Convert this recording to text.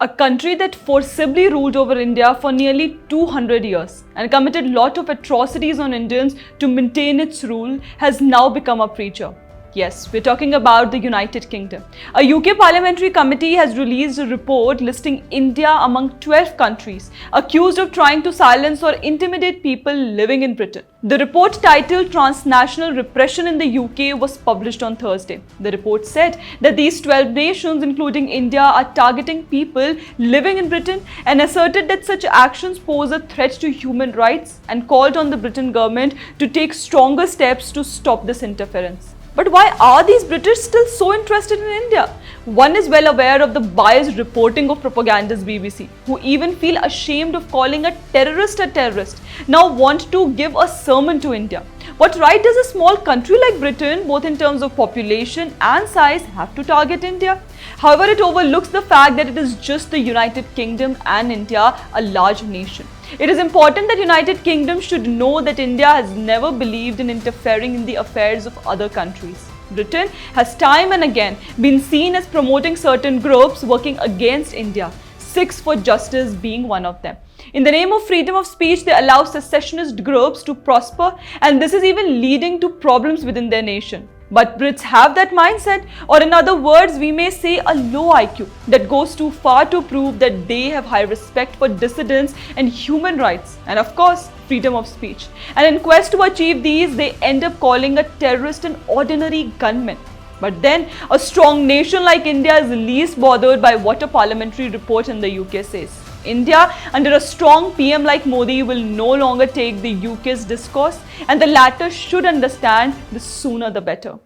A country that forcibly ruled over India for nearly 200 years and committed lot of atrocities on Indians to maintain its rule has now become a preacher. Yes, we're talking about the United Kingdom. A UK parliamentary committee has released a report listing India among 12 countries accused of trying to silence or intimidate people living in Britain. The report titled Transnational Repression in the UK was published on Thursday. The report said that these 12 nations, including India, are targeting people living in Britain and asserted that such actions pose a threat to human rights and called on the Britain government to take stronger steps to stop this interference. But why are these British still so interested in India? One is well aware of the biased reporting of propagandist BBC, who even feel ashamed of calling a terrorist, now want to give a sermon to India. What right does a small country like Britain, both in terms of population and size, have to target India? However, it overlooks the fact that it is just the United Kingdom and India, a large nation. It is important that United Kingdom should know that India has never believed in interfering in the affairs of other countries. Britain has time and again been seen as promoting certain groups working against India, Sikhs for Justice being one of them. In the name of freedom of speech, they allow secessionist groups to prosper, and this is even leading to problems within their nation. But Brits have that mindset, or in other words, we may say a low IQ that goes too far to prove that they have high respect for dissidents and human rights, and of course, freedom of speech. And in quest to achieve these, they end up calling a terrorist an ordinary gunman. But then, a strong nation like India is least bothered by what a parliamentary report in the UK says. India, under a strong PM like Modi, will no longer take the UK's discourse, and the latter should understand the sooner the better.